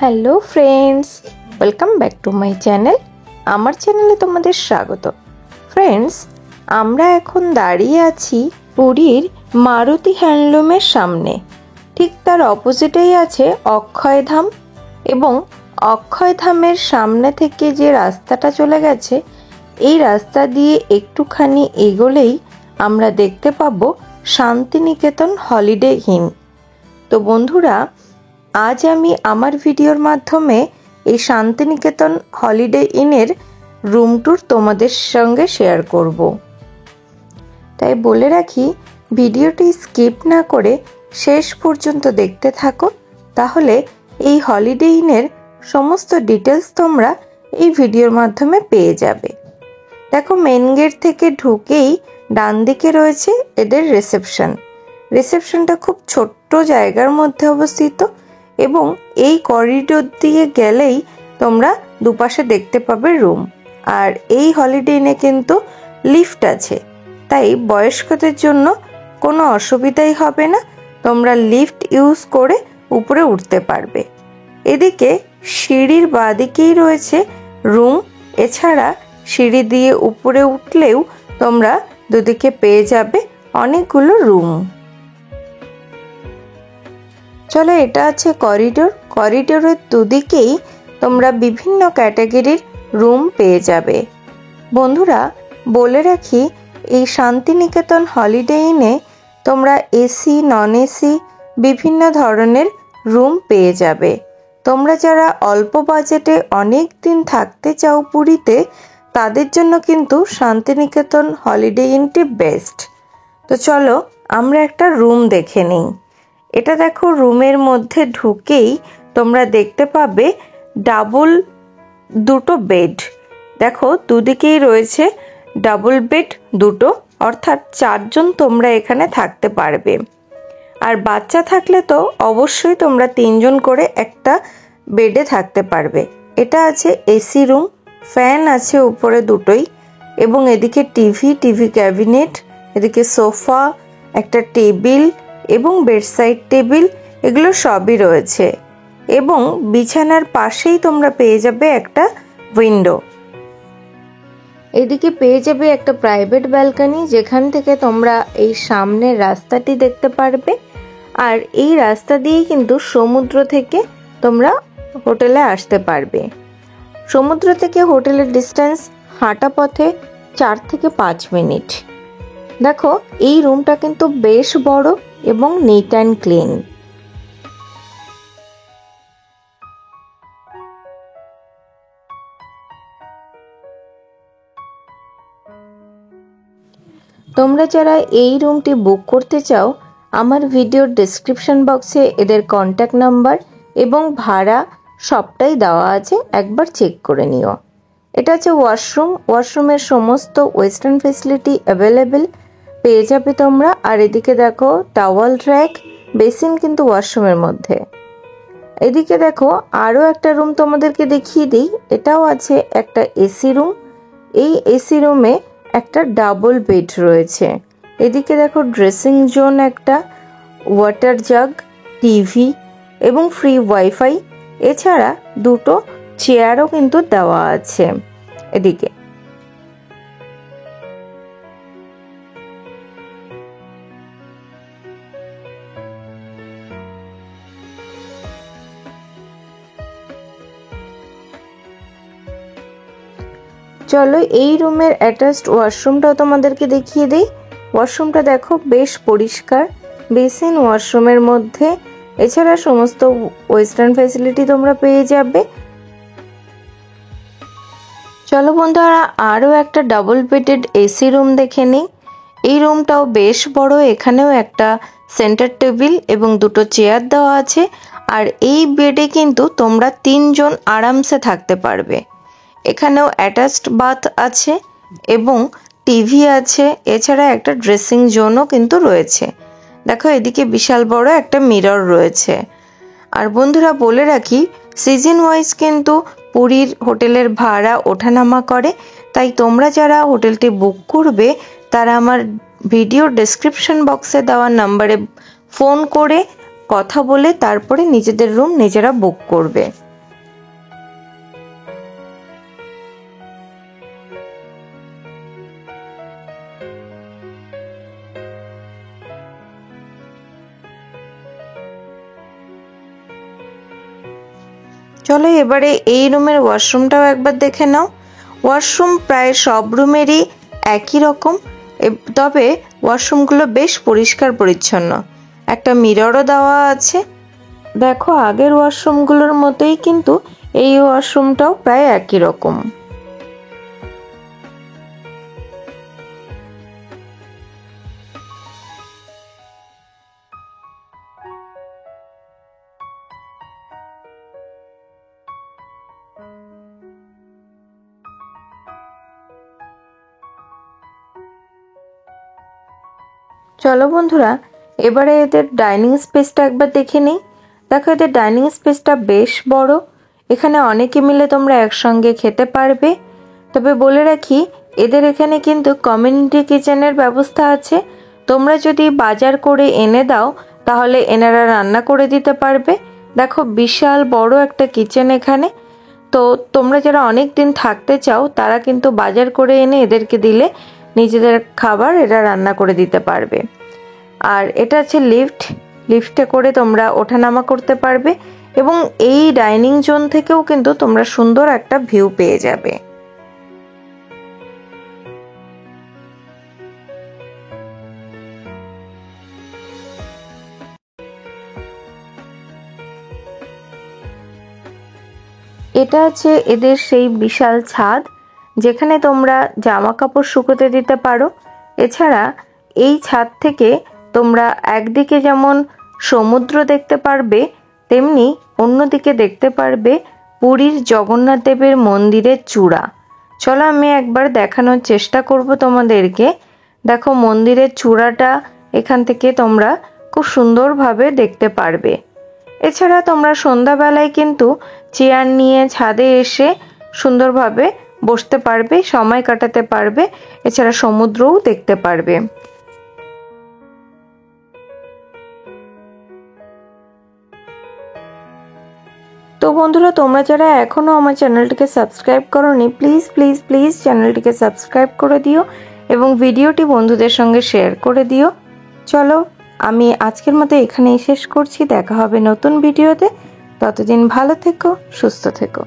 Hello friends, welcome back to my channel. আমার চ্যানেলে তোমাদের স্বাগত। ফ্রেন্ডস, আমরা এখন দাঁড়িয়ে আছি পুরীর মারুতি হ্যান্ডলুমের সামনে। ঠিক তার অপোজিটেই আছে অক্ষয়ধাম, এবং অক্ষয়ধামের সামনে থেকে যে রাস্তাটা চলে গেছে, এই রাস্তা দিয়ে একটুখানি এগোলেই আমরা দেখতে পাবো শান্তিনিকেতন হলিডে ইন। তো বন্ধুরা, আজ আমি আমার ভিডিওর মাধ্যমে এই শান্তিনিকেতন হলিডে ইনের রুম ট্যুর তোমাদের সঙ্গে শেয়ার করব। তাই বলে রাখি, ভিডিওটি স্কিপ না করে শেষ পর্যন্ত দেখতে থাকো, তাহলে এই হলিডে ইনের সমস্ত ডিটেলস তোমরা এই ভিডিওর মাধ্যমে পেয়ে যাবে। দেখো, মেন গেট থেকে ঢুকেই ডান দিকে রয়েছে এদের রিসেপশনটা খুব ছোট্ট জায়গার মধ্যে অবস্থিত, এবং এই করিডোর দিয়ে গেলেই তোমরা দুপাশে দেখতে পাবে রুম। আর এই হলিডে ইনে কিন্তু লিফট আছে, তাই বয়স্কদের জন্য কোনো অসুবিধাই হবে না, তোমরা লিফট ইউজ করে উপরে উঠতে পারবে। এদিকে সিঁড়ির বাঁদিকেই রয়েছে রুম, এছাড়া সিঁড়ি দিয়ে উপরে উঠলেও তোমরা দুদিকে পেয়ে যাবে অনেকগুলো রুম। চলো, এটা আছে করিডোরের দুদিকেই তোমরা বিভিন্ন ক্যাটাগরির রুম পেয়ে যাবে। বন্ধুরা, বলে রাখি, এই শান্তিনিকেতন হলিডে ইনে তোমরা এসি, নন এসি বিভিন্ন ধরনের রুম পেয়ে যাবে। তোমরা যারা অল্প বাজেটে অনেক দিন থাকতে চাও পুরীতে, তাদের জন্য কিন্তু শান্তিনিকেতন হলিডে ইনটি বেস্ট। তো চলো আমরা একটা রুম দেখে নিই। এটা দেখো, রুমের মধ্যে ঢুকেই তোমরা দেখতে পাবে ডাবল দুটো বেড। দেখো, দুদিকেই রয়েছে ডাবল বেড দুটো, অর্থাৎ 4 জন তোমরা এখানে থাকতে পারবে। আর বাচ্চা থাকলে তো অবশ্যই তোমরা 3 জন করে একটা বেডে থাকতে পারবে। এটা আছে এসি রুম, ফ্যান আছে উপরে দুটোই, এবং এদিকে টিভি ক্যাবিনেট, এদিকে সোফা, একটা টেবিল এবং বেডসাইড টেবিল, এগুলো সবই রয়েছে। এবং বিছানার পাশেই তোমরা পেয়ে যাবে একটা উইন্ডো। এদিকে পেয়ে যাবে একটা প্রাইভেট ব্যালকনি, যেখান থেকে তোমরা এই সামনের রাস্তাটি দেখতে পারবে। আর এই রাস্তা দিয়েই কিন্তু সমুদ্র থেকে তোমরা হোটেলে আসতে পারবে। সমুদ্র থেকে হোটেলের ডিস্টেন্স হাঁটা পথে 4 থেকে 5 মিনিট। দেখো, এই রুমটা কিন্তু বেশ বড় এবং নিট অ্যান্ড ক্লিন। তোমরা যারা এই রুমটি বুক করতে চাও, আমার ভিডিওর ডেসক্রিপশন বক্সে এদের কন্ট্যাক্ট নাম্বার এবং ভাড়া সবটাই দেওয়া আছে, একবার চেক করে নিও। এটা হচ্ছে ওয়াশরুমের সমস্ত ওয়েস্টার্ন ফেসিলিটি অ্যাভেলেবেল পেয়ে যাবে তোমরা। আর এদিকে দেখো টাওয়াল র্যাক, বেসিন কিন্তু ওয়াশরুমের মধ্যে। এদিকে দেখো আরও একটা রুম তোমাদেরকে দেখিয়ে দিই। এটাও আছে একটা এসি রুম। এই এসি রুমে একটা ডাবল বেড রয়েছে। এদিকে দেখো ড্রেসিং জোন, একটা ওয়াটার জাগ, টিভি এবং ফ্রি ওয়াইফাই, এছাড়া দুটো চেয়ারও কিন্তু দেওয়া আছে এদিকে। চলো এই রুমের অ্যাটাচড ওয়াশরুমটাও তোমাদেরকে দেখিয়ে দিই। ওয়াশরুমটা দেখো বেশ পরিষ্কার, বেসিন ওয়াশরুমের মধ্যে, এছাড়া সমস্ত ওয়েস্টার্ন ফ্যাসিলিটি তোমরা পেয়ে যাবে। চলো বন্ধুরা, আরও একটা ডাবল বেডেড এসি রুম দেখে নিই। এই রুমটাও বেশ বড়, এখানেও একটা সেন্টার টেবিল এবং দুটো চেয়ার দেওয়া আছে। আর এই বেডে কিন্তু তোমরা 3 জন আরামসে থাকতে পারবে। এখানেও অ্যাটাচড বাথ আছে এবং টিভি আছে, এছাড়া একটা ড্রেসিং জোনও কিন্তু রয়েছে। দেখো, এদিকে বিশাল বড় একটা মিরর রয়েছে। আর বন্ধুরা, বলে রাখি, সিজন ওয়াইজ কিন্তু পুরীর হোটেলের ভাড়া ওঠানামা করে, তাই তোমরা যারা হোটেলটি বুক করবে তারা আমার ভিডিও ডেসক্রিপশন বক্সে দেওয়া নাম্বারে ফোন করে কথা বলে তারপরে নিজেদের রুম নিজেরা বুক করবে। চলো এবারে এই রুমের ওয়াশরুমটাও একবার দেখে নাও। ওয়াশরুম প্রায় সব রুমেরই একই রকম, তবে ওয়াশরুমগুলো বেশ পরিষ্কার পরিচ্ছন্ন। একটা মিররও দেওয়া আছে। দেখো আগের ওয়াশরুমগুলোর মতোই কিন্তু এই ওয়াশরুমটাও প্রায় একই রকম। চলো বন্ধুরা এবারে এদের ডাইনিং স্পেসটা একবার দেখে নিই। দেখো এদের ডাইনিং স্পেসটা বেশ বড়, এখানে অনেকে মিলে তোমরা একসঙ্গে খেতে পারবে। তবে বলে রাখি এদের এখানে কিন্তু কমিউনিটি কিচেনের ব্যবস্থা আছে। তোমরা যদি বাজার করে এনে দাও তাহলে এনারা রান্না করে দিতে পারবে। দেখো বিশাল বড় একটা কিচেন এখানে। তো তোমরা যারা অনেক দিন থাকতে চাও তারা কিন্তু বাজার করে এনে এদেরকে দিলে নিজেদের খাবার এরা রান্না করে দিতে পারবে। আর এটা আছে লিফটে করে তোমরা ওঠানামা করতে পারবে এবং এই ডাইনিং জোন থেকেও কিন্তু তোমরা সুন্দর একটা ভিউ পেয়ে যাবে। এটা আছে এদের সেই বিশাল ছাদ, যেখানে তোমরা জামা কাপড় শুকোতে দিতে পারো। এছাড়া এই ছাদ থেকে তোমরা একদিকে যেমন সমুদ্র দেখতে পারবে, তেমনি অন্যদিকে দেখতে পারবে পুরীর জগন্নাথ দেবের মন্দিরের চূড়া। চলো আমি একবার দেখানোর চেষ্টা করব তোমাদেরকে। দেখো মন্দিরের চূড়াটা এখান থেকে তোমরা খুব সুন্দরভাবে দেখতে পারবে। এছাড়া তোমরা সন্ধ্যাবেলায় কিন্তু চেয়ার নিয়ে ছাদে এসে সুন্দরভাবে বসতে পারবে, সময় কাটাতে পারবে। এছাড়া সমুদ্রও দেখতে পারবে। তো বন্ধুরা তোমরা যারা এখনো আমার চ্যানেলটিকে সাবস্ক্রাইব করোনি প্লিজ প্লিজ প্লিজ চ্যানেলটিকে সাবস্ক্রাইব করে দিও এবং ভিডিওটি বন্ধুদের সঙ্গে শেয়ার করে দিও। চলো আমি আজকের মতো এখানেই শেষ করছি। দেখা হবে নতুন ভিডিওতে। ততদিন ভালো থেকো, সুস্থ থেকো।